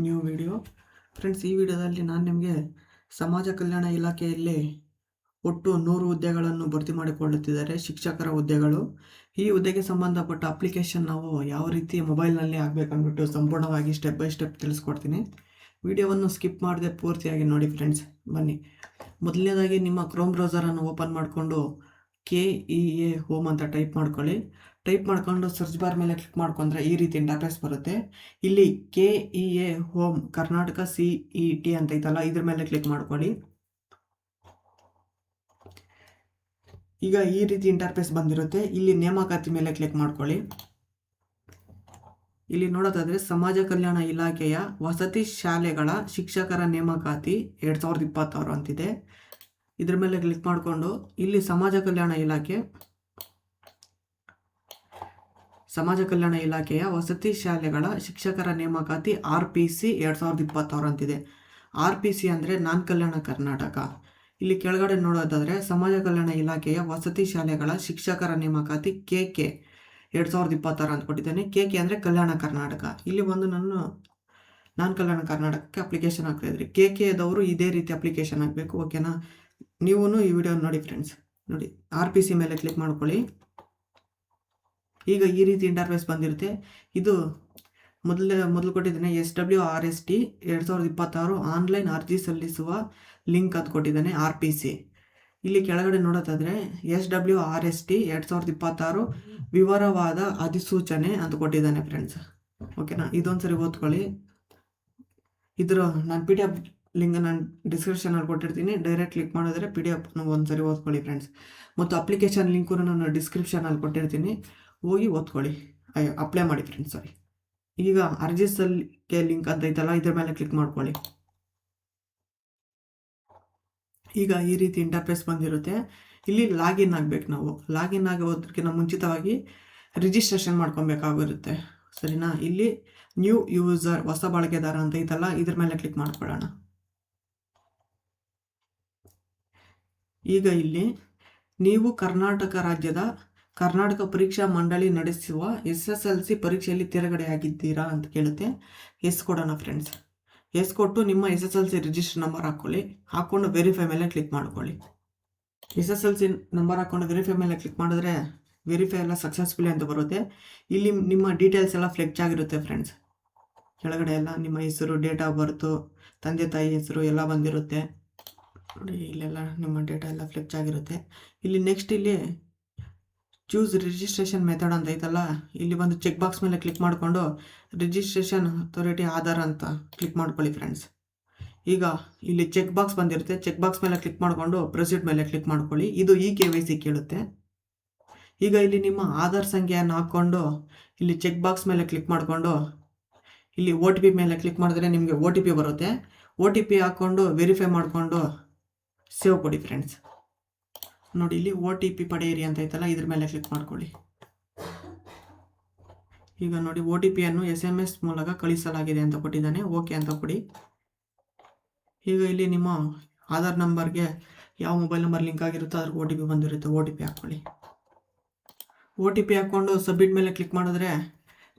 New video friends. ಈ ವಿಡಿಯೋದಲ್ಲಿ ನಾನು ನಿಮಗೆ ಸಮಾಜ ಕಲ್ಯಾಣ ಇಲಾಖೆಯಲ್ಲಿ ಒಟ್ಟು 100 ಹುದ್ದೆಗಳನ್ನು ಭರ್ತಿ ಮಾಡಿಕೊಳ್ಳುತ್ತಿದ್ದಾರೆ, ಶಿಕ್ಷಕರ ಹುದ್ದೆಗಳು. ಈ ಹುದ್ದೆಗೆ ಸಂಬಂಧಪಟ್ಟ ಅಪ್ಲಿಕೇಶನ್ ನಾವು ಯಾವ ರೀತಿ ಮೊಬೈಲ್ನಲ್ಲಿ ಆಗಬೇಕಂದ್ಬಿಟ್ಟು ಸಂಪೂರ್ಣವಾಗಿ ಸ್ಟೆಪ್ ಬೈ ಸ್ಟೆಪ್ ತಿಳಿಸ್ಕೊಡ್ತೀನಿ. ವಿಡಿಯೋವನ್ನು ಸ್ಕಿಪ್ ಮಾಡದೆ ಪೂರ್ತಿಯಾಗಿ ನೋಡಿ ಫ್ರೆಂಡ್ಸ್. ಬನ್ನಿ, ಮೊದಲನೇದಾಗಿ ನಿಮ್ಮ ಕ್ರೋಮ್ ಬ್ರೌಸರನ್ನು ಓಪನ್ ಮಾಡಿಕೊಂಡು KEA ಹೋಮ್ ಅಂತ ಟೈಪ್ ಮಾಡ್ಕೊಳ್ಳಿ. ಟೈಪ್ ಮಾಡ್ಕೊಂಡು ಸರ್ಚ್ ಬಾರ್ ಮೇಲೆ ಕ್ಲಿಕ್ ಮಾಡ್ಕೊಂಡ್ರೆ ಈ ರೀತಿ ಇಂಟರ್ಫೇಸ್ ಬರುತ್ತೆ. ಇಲ್ಲಿ KEA ಹೋಮ್ ಕರ್ನಾಟಕ CET ಅಂತ ಐತಲ್ಲ, ಇದ್ರ ಮೇಲೆ ಕ್ಲಿಕ್ ಮಾಡ್ಕೊಳ್ಳಿ. ಈಗ ಈ ರೀತಿ ಇಂಟರ್ಫೇಸ್ ಬಂದಿರುತ್ತೆ. ಇಲ್ಲಿ ನೇಮಕಾತಿ ಮೇಲೆ ಕ್ಲಿಕ್ ಮಾಡ್ಕೊಳ್ಳಿ. ಇಲ್ಲಿ ನೋಡೋದಾದ್ರೆ ಸಮಾಜ ಕಲ್ಯಾಣ ಇಲಾಖೆಯ ವಸತಿ ಶಾಲೆಗಳ ಶಿಕ್ಷಕರ ನೇಮಕಾತಿ 2026 ಅಂತಿದೆ. ಇದ್ರ ಮೇಲೆ ಕ್ಲಿಕ್ ಮಾಡಿಕೊಂಡು ಇಲ್ಲಿ ಸಮಾಜ ಕಲ್ಯಾಣ ಇಲಾಖೆಯ ವಸತಿ ಶಾಲೆಗಳ ಶಿಕ್ಷಕರ ನೇಮಕಾತಿ RPC 2026 ಅಂತಿದೆ. RPC ಅಂದರೆ ನಾನ್ ಕಲ್ಯಾಣ ಕರ್ನಾಟಕ. ಇಲ್ಲಿ ಕೆಳಗಡೆ ನೋಡೋದಾದರೆ ಸಮಾಜ ಕಲ್ಯಾಣ ಇಲಾಖೆಯ ವಸತಿ ಶಾಲೆಗಳ ಶಿಕ್ಷಕರ ನೇಮಕಾತಿ KK 2026 ಅಂತ ಕೊಟ್ಟಿದ್ದೇನೆ. KK ಅಂದರೆ ಕಲ್ಯಾಣ ಕರ್ನಾಟಕ. ಇಲ್ಲಿ ಒಂದು ನಾನ್ ಕಲ್ಯಾಣ ಕರ್ನಾಟಕಕ್ಕೆ ಅಪ್ಲಿಕೇಶನ್ ಹಾಕ್ತಾ ಇದ್ರಿ. KKದವರು ಇದೇ ರೀತಿ ಅಪ್ಲಿಕೇಶನ್ ಹಾಕಬೇಕು, ಓಕೆನಾ? ನೀವು ಈ ವಿಡಿಯೋ ನೋಡಿ ಫ್ರೆಂಡ್ಸ್. ನೋಡಿ, RPC ಮೇಲೆ ಕ್ಲಿಕ್ ಮಾಡ್ಕೊಳ್ಳಿ. ಈಗ ಈ ರೀತಿ ಇಂಟರ್ಫೇಸ್ ಬಂದಿರುತ್ತೆ. ಇದು ಮೊದಲು ಕೊಟ್ಟಿದ್ದೇನೆ SWRST 2026 ಆನ್ಲೈನ್ ಅರ್ಜಿ ಸಲ್ಲಿಸುವ ಲಿಂಕ್ ಅಂತ ಕೊಟ್ಟಿದ್ದಾನೆ RPC. ಇಲ್ಲಿ ಕೆಳಗಡೆ ನೋಡೋದಾದರೆ SWRST 2026 ವಿವರವಾದ ಅಧಿಸೂಚನೆ ಅಂತ ಕೊಟ್ಟಿದ್ದಾನೆ ಫ್ರೆಂಡ್ಸ್, ಓಕೆನಾ? ಇದೊಂದ್ಸರಿ ಓದ್ಕೊಳ್ಳಿ. ನಾನು PDF ಲಿಂಕ್ ನಾನು ಡಿಸ್ಕ್ರಿಪ್ಷನಲ್ಲಿ ಕೊಟ್ಟಿರ್ತೀನಿ. ಡೈರೆಕ್ಟ್ ಕ್ಲಿಕ್ ಮಾಡಿದ್ರೆ PDF ಒಂದ್ಸರಿ ಓದ್ಕೊಳ್ಳಿ ಫ್ರೆಂಡ್ಸ್. ಮತ್ತು ಅಪ್ಲಿಕೇಶನ್ ಲಿಂಕು ನಾನು ಡಿಸ್ಕ್ರಿಪ್ಷನಲ್ಲಿ ಕೊಟ್ಟಿರ್ತೀನಿ, ಹೋಗಿ ಓದ್ಕೊಳ್ಳಿ, ಅಪ್ಲೈ ಮಾಡಿ ಫ್ರೆಂಡ್ಸ್. ಸಾರಿ, ಈಗ ಅರ್ಜಿ ಸಲ್ಲಿಕೆ ಲಿಂಕ್ ಅಂತ ಐತಲ್ಲ, ಇದ್ರ ಮೇಲೆ ಕ್ಲಿಕ್ ಮಾಡ್ಕೊಳ್ಳಿ. ಈಗ ಈ ರೀತಿ ಇಂಟರ್ಫೇಸ್ ಬಂದಿರುತ್ತೆ. ಇಲ್ಲಿ ಲಾಗಿನ್ ಆಗಬೇಕು. ನಾವು ಲಾಗಿನ್ ಆಗೋದಕ್ಕಿಂತ ಮುಂಚಿತವಾಗಿ ರಿಜಿಸ್ಟ್ರೇಷನ್ ಮಾಡ್ಕೊಬೇಕಾಗಿರುತ್ತೆ, ಸರಿನಾ? ಇಲ್ಲಿ ನ್ಯೂ ಯೂಸರ್ ಹೊಸ ಬಳಕೆದಾರ ಅಂತ ಐತಲ್ಲ, ಇದ್ರ ಮೇಲೆ ಕ್ಲಿಕ್ ಮಾಡ್ಕೊಳ್ಳೋಣ. ಈಗ ಇಲ್ಲಿ ನೀವು ಕರ್ನಾಟಕ ರಾಜ್ಯದ ಕರ್ನಾಟಕ ಪರೀಕ್ಷಾ ಮಂಡಳಿ ನಡೆಸುವ SSLC ಪರೀಕ್ಷೆಯಲ್ಲಿ ತೇರ್ಗಡೆಯಾಗಿದ್ದೀರಾ ಅಂತ ಕೇಳುತ್ತೆ. ಎಸ್ ಕೊಡೋಣ ಫ್ರೆಂಡ್ಸ್. ಎಸ್ ಕೊಟ್ಟು ನಿಮ್ಮ SSLC ರಿಜಿಸ್ಟರ್ ನಂಬರ್ ಹಾಕ್ಕೊಂಡು ವೆರಿಫೈ ಮೇಲೆ ಕ್ಲಿಕ್ ಮಾಡ್ಕೊಳ್ಳಿ. SSLC ನಂಬರ್ ಹಾಕ್ಕೊಂಡು ವೆರಿಫೈ ಮೇಲೆ ಕ್ಲಿಕ್ ಮಾಡಿದ್ರೆ ವೆರಿಫೈ ಎಲ್ಲ ಸಕ್ಸಸ್ಫುಲಿ ಅಂತ ಬರುತ್ತೆ. ಇಲ್ಲಿ ನಿಮ್ಮ ಡೀಟೇಲ್ಸ್ ಎಲ್ಲ ಫ್ಲೆಕ್ಚ್ ಆಗಿರುತ್ತೆ ಫ್ರೆಂಡ್ಸ್. ಕೆಳಗಡೆ ಎಲ್ಲ ನಿಮ್ಮ ಹೆಸರು, ಡೇಟ್ ಆಫ್ ಬರ್ತು, ತಂದೆ ತಾಯಿ ಹೆಸರು ಎಲ್ಲ ಬಂದಿರುತ್ತೆ ನೋಡಿ. ಇಲ್ಲೆಲ್ಲ ನಿಮ್ಮ ಡೇಟಾ ಎಲ್ಲ ಫ್ಲೆಕ್ಚ್ ಆಗಿರುತ್ತೆ. ಇಲ್ಲಿ ನೆಕ್ಸ್ಟ್ ಇಲ್ಲಿ ಚೂಸ್ ರಿಜಿಸ್ಟ್ರೇಷನ್ ಮೆಥಡ್ ಅಂತ ಐತಲ್ಲ, ಇಲ್ಲಿ ಬಂದು ಚೆಕ್ ಬಾಕ್ಸ್ ಮೇಲೆ ಕ್ಲಿಕ್ ಮಾಡಿಕೊಂಡು ರಿಜಿಸ್ಟ್ರೇಷನ್ ಅಥಾರಿಟಿ ಆಧಾರ್ ಅಂತ ಕ್ಲಿಕ್ ಮಾಡ್ಕೊಳ್ಳಿ ಫ್ರೆಂಡ್ಸ್. ಈಗ ಇಲ್ಲಿ ಚೆಕ್ ಬಾಕ್ಸ್ ಬಂದಿರುತ್ತೆ. ಚೆಕ್ ಬಾಕ್ಸ್ ಮೇಲೆ ಕ್ಲಿಕ್ ಮಾಡಿಕೊಂಡು ಪ್ರೊಸೀಡ್ ಮೇಲೆ ಕ್ಲಿಕ್ ಮಾಡ್ಕೊಳ್ಳಿ. ಇದು KYC ಕೇಳುತ್ತೆ. ಈಗ ಇಲ್ಲಿ ನಿಮ್ಮ ಆಧಾರ್ ಸಂಖ್ಯೆಯನ್ನು ಹಾಕ್ಕೊಂಡು ಇಲ್ಲಿ ಚೆಕ್ ಬಾಕ್ಸ್ ಮೇಲೆ ಕ್ಲಿಕ್ ಮಾಡಿಕೊಂಡು ಇಲ್ಲಿ OTP ಮೇಲೆ ಕ್ಲಿಕ್ ಮಾಡಿದ್ರೆ ನಿಮಗೆ OTP ಬರುತ್ತೆ. OTP ಹಾಕ್ಕೊಂಡು ವೆರಿಫೈ ಮಾಡಿಕೊಂಡು ಸೇವ್ ಕೊಡಿ ಫ್ರೆಂಡ್ಸ್. ನೋಡಿ, ಇಲ್ಲಿ OTP ಪಡೆಯಿರಿ ಅಂತ ಐತಲ್ಲ, ಇದ್ರ ಮೇಲೆ ಕ್ಲಿಕ್ ಮಾಡ್ಕೊಳ್ಳಿ. ಈಗ ನೋಡಿ, OTPಯನ್ನು SMS ಮೂಲಕ ಕಳಿಸಲಾಗಿದೆ ಅಂತ ಕೊಟ್ಟಿದ್ದಾನೆ. ಓಕೆ ಅಂತ ಕೊಡಿ. ಈಗ ಇಲ್ಲಿ ನಿಮ್ಮ ಆಧಾರ್ ನಂಬರ್ಗೆ ಯಾವ ಮೊಬೈಲ್ ನಂಬರ್ ಲಿಂಕ್ ಆಗಿರುತ್ತೋ ಅದ್ರ OTP ಬಂದಿರುತ್ತೆ. OTP ಹಾಕ್ಕೊಳ್ಳಿ. OTP ಹಾಕ್ಕೊಂಡು ಸಬ್ಮಿಟ್ ಮೇಲೆ ಕ್ಲಿಕ್ ಮಾಡಿದ್ರೆ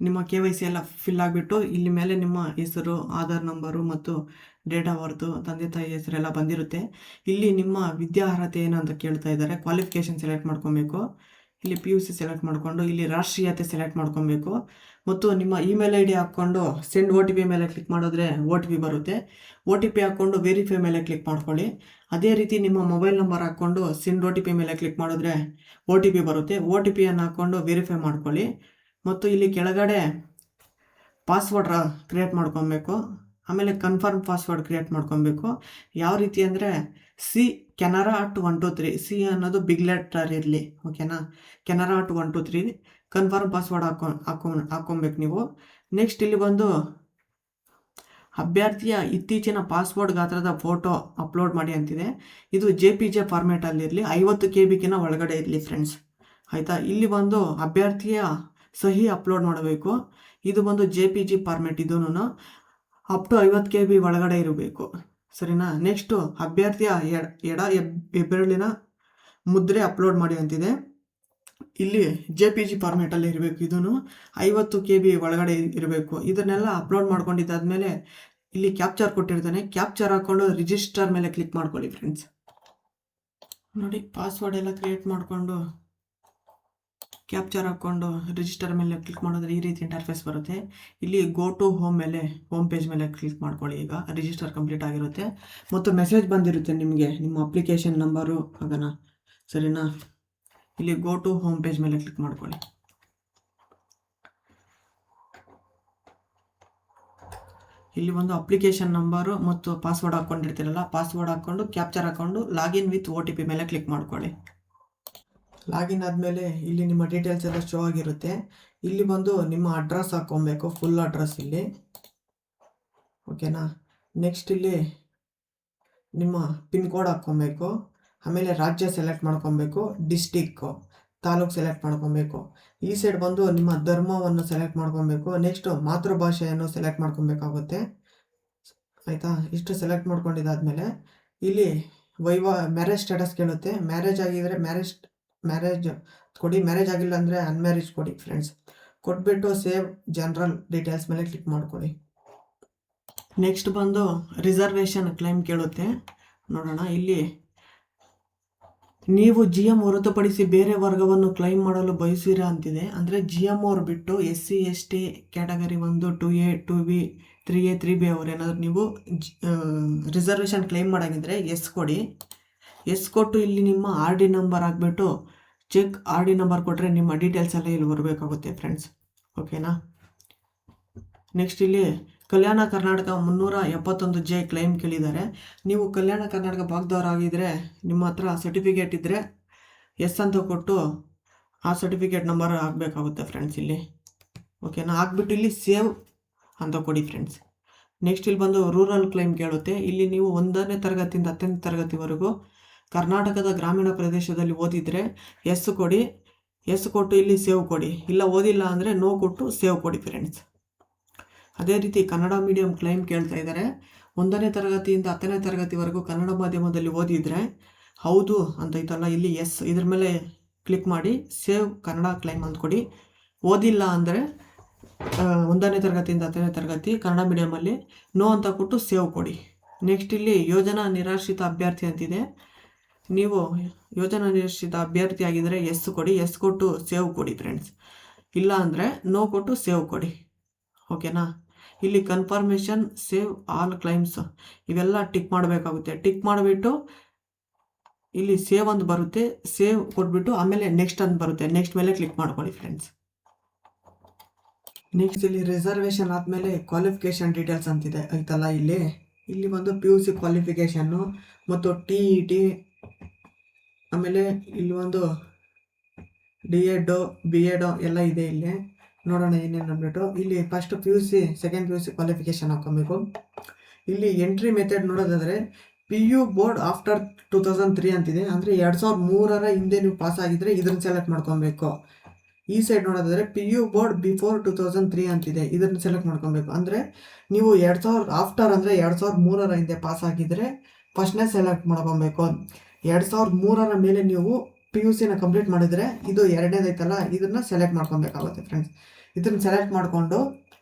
ನಿಮ್ಮ KYC ಎಲ್ಲ ಫಿಲ್ ಆಗಿಬಿಟ್ಟು ಇಲ್ಲಿ ಮೇಲೆ ನಿಮ್ಮ ಹೆಸರು, ಆಧಾರ್ ನಂಬರು ಮತ್ತು ಡೇಟ್ ಆಫ್ ಬರ್ತು, ತಂದೆ ತಾಯಿ ಹೆಸರೆಲ್ಲ ಬಂದಿರುತ್ತೆ. ಇಲ್ಲಿ ನಿಮ್ಮ ವಿದ್ಯಾರ್ಹತೆ ಏನು ಅಂತ ಕೇಳ್ತಾ ಇದ್ದಾರೆ. ಕ್ವಾಲಿಫಿಕೇಷನ್ ಸೆಲೆಕ್ಟ್ ಮಾಡ್ಕೊಬೇಕು. ಇಲ್ಲಿ PUC ಸೆಲೆಕ್ಟ್ ಮಾಡಿಕೊಂಡು ಇಲ್ಲಿ ರಾಷ್ಟ್ರೀಯತೆ ಸೆಲೆಕ್ಟ್ ಮಾಡ್ಕೊಬೇಕು. ಮತ್ತು ನಿಮ್ಮ ಇಮೇಲ್ ID ಹಾಕ್ಕೊಂಡು ಸೆಂಡ್ OTP ಮೇಲೆ ಕ್ಲಿಕ್ ಮಾಡಿದ್ರೆ OTP ಬರುತ್ತೆ. OTP ಹಾಕ್ಕೊಂಡು ವೆರಿಫೈ ಮೇಲೆ ಕ್ಲಿಕ್ ಮಾಡ್ಕೊಳ್ಳಿ. ಅದೇ ರೀತಿ ನಿಮ್ಮ ಮೊಬೈಲ್ ನಂಬರ್ ಹಾಕ್ಕೊಂಡು ಸೆಂಡ್ OTP ಮೇಲೆ ಕ್ಲಿಕ್ ಮಾಡಿದ್ರೆ OTP ಬರುತ್ತೆ. OTPಯನ್ನು ಹಾಕ್ಕೊಂಡು ವೆರಿಫೈ ಮಾಡ್ಕೊಳ್ಳಿ. ಮತ್ತು ಇಲ್ಲಿ ಕೆಳಗಡೆ ಪಾಸ್ವರ್ಡ್ ಕ್ರಿಯೇಟ್ ಮಾಡ್ಕೊಬೇಕು. ಆಮೇಲೆ ಕನ್ಫರ್ಮ್ ಪಾಸ್ವರ್ಡ್ ಕ್ರಿಯೇಟ್ ಮಾಡ್ಕೊಬೇಕು. ಯಾವ ರೀತಿ ಅಂದರೆ ಕೆನರಾ @ 123 C ಅನ್ನೋದು ಬಿಗ್ ಲೆಟರ್ ಇರಲಿ, ಓಕೆನಾ? ಕೆನರಾ @ 123 ಕನ್ಫರ್ಮ್ ಪಾಸ್ವರ್ಡ್ ಹಾಕ್ಕೊಬೇಕು ನೀವು. ನೆಕ್ಸ್ಟ್ ಇಲ್ಲಿ ಬಂದು ಅಭ್ಯರ್ಥಿಯ ಇತ್ತೀಚಿನ ಪಾಸ್ವರ್ಡ್ ಗಾತ್ರದ ಫೋಟೋ ಅಪ್ಲೋಡ್ ಮಾಡಿ ಅಂತಿದೆ. ಇದು JPG ಫಾರ್ಮ್ಯಾಟಲ್ಲಿರಲಿ, 50 KB ಒಳಗಡೆ ಇರಲಿ ಫ್ರೆಂಡ್ಸ್, ಆಯಿತಾ? ಇಲ್ಲಿ ಬಂದು ಅಭ್ಯರ್ಥಿಯ ಸಹಿ ಅಪ್ಲೋಡ್ ಮಾಡಬೇಕು. ಇದು ಬಂದು JPG ಫಾರ್ಮ್ಯಾಟ್, ಇದೂ ಅಪ್ ಟು 50 KB ಒಳಗಡೆ ಇರಬೇಕು, ಸರಿನಾ? ನೆಕ್ಸ್ಟು ಅಭ್ಯರ್ಥಿಯ ಎಡ ಹೆಬ್ಬೆರಳಿನ ಮುದ್ರೆ ಅಪ್ಲೋಡ್ ಮಾಡಿ ಅಂತಿದೆ. ಇಲ್ಲಿ JPG ಫಾರ್ಮೇಟಲ್ಲಿ ಇರಬೇಕು. ಇದನ್ನು 50 KB ಒಳಗಡೆ ಇರಬೇಕು. ಇದನ್ನೆಲ್ಲ ಅಪ್ಲೋಡ್ ಮಾಡ್ಕೊಂಡಿದ್ದಾದ್ಮೇಲೆ ಇಲ್ಲಿ ಕ್ಯಾಪ್ಚರ್ ಕೊಟ್ಟಿರ್ತಾನೆ. ಕ್ಯಾಪ್ಚರ್ ಹಾಕ್ಕೊಂಡು ರಿಜಿಸ್ಟರ್ ಮೇಲೆ ಕ್ಲಿಕ್ ಮಾಡ್ಕೊಳ್ಳಿ ಫ್ರೆಂಡ್ಸ್. ನೋಡಿ, ಪಾಸ್ವರ್ಡ್ ಎಲ್ಲ ಕ್ರಿಯೇಟ್ ಮಾಡಿಕೊಂಡು ಕ್ಯಾಪ್ಚರ್ ಹಾಕ್ಕೊಂಡು ರಿಜಿಸ್ಟರ್ ಮೇಲೆ ಕ್ಲಿಕ್ ಮಾಡಿದ್ರೆ ಈ ರೀತಿ ಇಂಟರ್ಫೇಸ್ ಬರುತ್ತೆ. ಇಲ್ಲಿ ಗೋ ಟು ಹೋಮ್ ಪೇಜ್ ಮೇಲೆ ಕ್ಲಿಕ್ ಮಾಡ್ಕೊಳ್ಳಿ. ಈಗ ರಿಜಿಸ್ಟರ್ ಕಂಪ್ಲೀಟ್ ಆಗಿರುತ್ತೆ ಮತ್ತು ಮೆಸೇಜ್ ಬಂದಿರುತ್ತೆ ನಿಮಗೆ, ನಿಮ್ಮ ಅಪ್ಲಿಕೇಶನ್ ನಂಬರು ಅದನ್ನು, ಸರಿನಾ? ಇಲ್ಲಿ ಗೋ ಟು ಹೋಮ್ ಪೇಜ್ ಮೇಲೆ ಕ್ಲಿಕ್ ಮಾಡ್ಕೊಳ್ಳಿ. ಇಲ್ಲಿ ಒಂದು ಅಪ್ಲಿಕೇಶನ್ ನಂಬರು ಮತ್ತು ಪಾಸ್ವರ್ಡ್ ಹಾಕ್ಕೊಂಡಿರ್ತೀರಲ್ಲ, ಪಾಸ್ವರ್ಡ್ ಹಾಕ್ಕೊಂಡು ಕ್ಯಾಪ್ಚರ್ ಹಾಕ್ಕೊಂಡು ಲಾಗಿನ್ ವಿತ್ OTP ಮೇಲೆ ಕ್ಲಿಕ್ ಮಾಡ್ಕೊಳ್ಳಿ. ಲಾಗಿನ್ ಆದಮೇಲೆ ಇಲ್ಲಿ ನಿಮ್ಮ ಡೀಟೇಲ್ಸ್ ಎಲ್ಲ ಶೋ ಆಗಿರುತ್ತೆ. ಇಲ್ಲಿ ಬಂದು ನಿಮ್ಮ ಅಡ್ರೆಸ್ ಹಾಕ್ಕೊಬೇಕು, ಫುಲ್ ಅಡ್ರೆಸ್ ಇಲ್ಲಿ, ಓಕೆನಾ? ನೆಕ್ಸ್ಟ್ ಇಲ್ಲಿ ನಿಮ್ಮ ಪಿನ್ ಕೋಡ್ ಹಾಕ್ಕೊಬೇಕು. ಆಮೇಲೆ ರಾಜ್ಯ ಸೆಲೆಕ್ಟ್ ಮಾಡ್ಕೊಬೇಕು, ಡಿಸ್ಟಿಕ್ಕು, ತಾಲೂಕು ಸೆಲೆಕ್ಟ್ ಮಾಡ್ಕೊಬೇಕು. ಈ ಸೈಡ್ ಬಂದು ನಿಮ್ಮ ಧರ್ಮವನ್ನು ಸೆಲೆಕ್ಟ್ ಮಾಡ್ಕೊಬೇಕು. ನೆಕ್ಸ್ಟು ಮಾತೃಭಾಷೆಯನ್ನು ಸೆಲೆಕ್ಟ್ ಮಾಡ್ಕೊಬೇಕಾಗುತ್ತೆ, ಆಯಿತಾ? ಇಷ್ಟು ಸೆಲೆಕ್ಟ್ ಮಾಡ್ಕೊಂಡಿದ್ದಾದಮೇಲೆ ಇಲ್ಲಿ ಮ್ಯಾರೇಜ್ ಸ್ಟೇಟಸ್ ಕೇಳುತ್ತೆ. ಮ್ಯಾರೇಜ್ ಆಗಿದರೆ ಮ್ಯಾರೇಜ್ ಕೊಡಿ, ಮ್ಯಾರೇಜ್ ಆಗಿಲ್ಲ ಅಂದರೆ ಅನ್ಮ್ಯಾರೇಜ್ ಕೊಡಿ ಫ್ರೆಂಡ್ಸ್. ಕೊಟ್ಬಿಟ್ಟು ಸೇವ್ ಜನರಲ್ ಡೀಟೇಲ್ಸ್ ಮೇಲೆ ಕ್ಲಿಕ್ ಮಾಡ್ಕೊಳ್ಳಿ. ನೆಕ್ಸ್ಟ್ ಬಂದು ರಿಸರ್ವೇಷನ್ ಕ್ಲೈಮ್ ಕೇಳುತ್ತೆ. ನೋಡೋಣ, ಇಲ್ಲಿ ನೀವು GM ಹೊರತುಪಡಿಸಿ ಬೇರೆ ವರ್ಗವನ್ನು ಕ್ಲೈಮ್ ಮಾಡಲು ಬಯಸಿರಾ ಅಂತಿದೆ. ಅಂದರೆ GM ಅವ್ರು ಬಿಟ್ಟು SC ST category 1, 2A, 2B, 3A, 3B ಅವ್ರೇನಾದರೂ ನೀವು ರಿಸರ್ವೇಷನ್ ಕ್ಲೈಮ್ ಮಾಡೋಂಗಿದ್ರೆ ಎಸ್ ಕೊಡಿ. ಎಸ್ ಕೊಟ್ಟು ಇಲ್ಲಿ ನಿಮ್ಮ RD ನಂಬರ್ ಹಾಕ್ಬಿಟ್ಟು ಚೆಕ್ RD ನಂಬರ್ ಕೊಟ್ಟರೆ ನಿಮ್ಮ ಡೀಟೇಲ್ಸ್ ಎಲ್ಲ ಇಲ್ಲಿ ಬರಬೇಕಾಗುತ್ತೆ ಫ್ರೆಂಡ್ಸ್, ಓಕೆನಾ? ನೆಕ್ಸ್ಟ್ ಇಲ್ಲಿ ಕಲ್ಯಾಣ ಕರ್ನಾಟಕ 371J ಕ್ಲೈಮ್ ಕೇಳಿದ್ದಾರೆ. ನೀವು ಕಲ್ಯಾಣ ಕರ್ನಾಟಕ ಭಾಗದವರಾಗಿದ್ದರೆ ನಿಮ್ಮ ಹತ್ರ ಸರ್ಟಿಫಿಕೇಟ್ ಇದ್ದರೆ ಎಸ್ ಅಂತ ಕೊಟ್ಟು ಆ ಸರ್ಟಿಫಿಕೇಟ್ ನಂಬರ್ ಹಾಕಬೇಕಾಗುತ್ತೆ ಫ್ರೆಂಡ್ಸ್ ಇಲ್ಲಿ, ಓಕೆನಾ? ಹಾಕ್ಬಿಟ್ಟು ಇಲ್ಲಿ ಸೇವ್ ಅಂತ ಕೊಡಿ ಫ್ರೆಂಡ್ಸ್. ನೆಕ್ಸ್ಟ್ ಇಲ್ಲಿ ಬಂದು ರೂರಲ್ ಕ್ಲೈಮ್ ಕೇಳುತ್ತೆ. ಇಲ್ಲಿ ನೀವು 1ನೇ ತರಗತಿಯಿಂದ 10ನೇ ತರಗತಿವರೆಗೂ ಕರ್ನಾಟಕದ ಗ್ರಾಮೀಣ ಪ್ರದೇಶದಲ್ಲಿ ಓದಿದರೆ ಎಸ್ ಕೊಡಿ. ಎಸ್ ಕೊಟ್ಟು ಇಲ್ಲಿ ಸೇವ್ ಕೊಡಿ. ಇಲ್ಲ ಓದಿಲ್ಲ ಅಂದರೆ ನೋ ಕೊಟ್ಟು ಸೇವ್ ಕೊಡಿ ಫ್ರೆಂಡ್ಸ್. ಅದೇ ರೀತಿ ಕನ್ನಡ ಮೀಡಿಯಂ ಕ್ಲೈಮ್ ಕೇಳ್ತಾ ಇದ್ದಾರೆ. 1ನೇ ತರಗತಿಯಿಂದ 10ನೇ ತರಗತಿವರೆಗೂ ಕನ್ನಡ ಮಾಧ್ಯಮದಲ್ಲಿ ಓದಿದರೆ ಹೌದು ಅಂತ ಐತಲ್ಲ, ಇಲ್ಲಿ ಎಸ್ ಇದ್ರ ಮೇಲೆ ಕ್ಲಿಕ್ ಮಾಡಿ ಸೇವ್ ಕನ್ನಡ ಕ್ಲೈಮ್ ಅಂತ ಕೊಡಿ. ಓದಿಲ್ಲ ಅಂದರೆ 1ನೇ ತರಗತಿಯಿಂದ 10ನೇ ತರಗತಿ ಕನ್ನಡ ಮೀಡಿಯಮಲ್ಲಿ ನೋ ಅಂತ ಕೊಟ್ಟು ಸೇವ್ ಕೊಡಿ. ನೆಕ್ಸ್ಟ್ ಇಲ್ಲಿ ಯೋಜನಾ ನಿರಾಶ್ರಿತ ಅಭ್ಯರ್ಥಿ ಅಂತಿದೆ. ನೀವು ಯೋಜನಾ ನಿರಾಶ್ರಿತ ಅಭ್ಯರ್ಥಿ ಆಗಿದ್ದರೆ ಎಸ್ ಕೊಡಿ. ಎಸ್ ಕೊಟ್ಟು ಸೇವ್ ಕೊಡಿ ಫ್ರೆಂಡ್ಸ್. ಇಲ್ಲ ಅಂದರೆ ನೋ ಕೊಟ್ಟು ಸೇವ್ ಕೊಡಿ, ಓಕೆನಾ? ಇಲ್ಲಿ ಕನ್ಫರ್ಮೇಷನ್ ಸೇವ್ ಆಲ್ ಕ್ಲೈಮ್ಸ್ ಇವೆಲ್ಲ ಟಿಕ್ ಮಾಡಬೇಕಾಗುತ್ತೆ. ಟಿಕ್ ಮಾಡಿಬಿಟ್ಟು ಇಲ್ಲಿ ಸೇವ್ ಅಂತ ಬರುತ್ತೆ, ಸೇವ್ ಕೊಟ್ಬಿಟ್ಟು ಆಮೇಲೆ ನೆಕ್ಸ್ಟ್ ಅಂತ ಬರುತ್ತೆ, ನೆಕ್ಸ್ಟ್ ಮೇಲೆ ಕ್ಲಿಕ್ ಮಾಡ್ಕೊಳ್ಳಿ ಫ್ರೆಂಡ್ಸ್. ನೆಕ್ಸ್ಟ್ ಇಲ್ಲಿ ರಿಸರ್ವೇಷನ್ ಆದಮೇಲೆ ಕ್ವಾಲಿಫಿಕೇಷನ್ ಡೀಟೇಲ್ಸ್ ಅಂತಿದೆ ಐತಲ್ಲ, ಇಲ್ಲಿ ಒಂದು PUC ಕ್ವಾಲಿಫಿಕೇಷನ್ನು ಮತ್ತು TET, ಆಮೇಲೆ ಇಲ್ಲಿ ಒಂದು D.Ed, B.Ed ಎಲ್ಲ ಇದೆ. ಇಲ್ಲಿ ನೋಡೋಣ ಏನೇನು ಅಂದ್ಬಿಟ್ಟು ಇಲ್ಲಿ first PUC, second PUC qualification ಹಾಕ್ಕೊಬೇಕು. ಇಲ್ಲಿ ಎಂಟ್ರಿ ಮೆಥಡ್ ನೋಡೋದಾದರೆ PU ಬೋರ್ಡ್ ಆಫ್ಟರ್ 2003 ಅಂತಿದೆ. ಅಂದರೆ 2003 ಹಿಂದೆ ನೀವು ಪಾಸ್ ಆಗಿದ್ದರೆ ಇದನ್ನು ಸೆಲೆಕ್ಟ್ ಮಾಡ್ಕೊಬೇಕು. ಈ ಸೈಡ್ ನೋಡೋದಾದರೆ PU ಬೋರ್ಡ್ ಬಿಫೋರ್ 2003 ಅಂತಿದೆ, ಇದನ್ನು ಸೆಲೆಕ್ಟ್ ಮಾಡ್ಕೊಬೇಕು. ಅಂದರೆ ನೀವು 2000 ಆಫ್ಟರ್ ಅಂದರೆ 2003 ಹಿಂದೆ ಪಾಸ್ ಆಗಿದ್ದರೆ ಫಸ್ಟ್ನೇ ಸೆಲೆಕ್ಟ್ ಮಾಡ್ಕೊಬೇಕು. 2003 ಮೇಲೆ ನೀವು PUCನ ಕಂಪ್ಲೀಟ್ ಮಾಡಿದರೆ ಇದು ಎರಡನೇದೈತಲ್ಲ, ಇದನ್ನು ಸೆಲೆಕ್ಟ್ ಮಾಡ್ಕೊಬೇಕಾಗುತ್ತೆ ಫ್ರೆಂಡ್ಸ್. ಇದನ್ನು ಸೆಲೆಕ್ಟ್ ಮಾಡಿಕೊಂಡು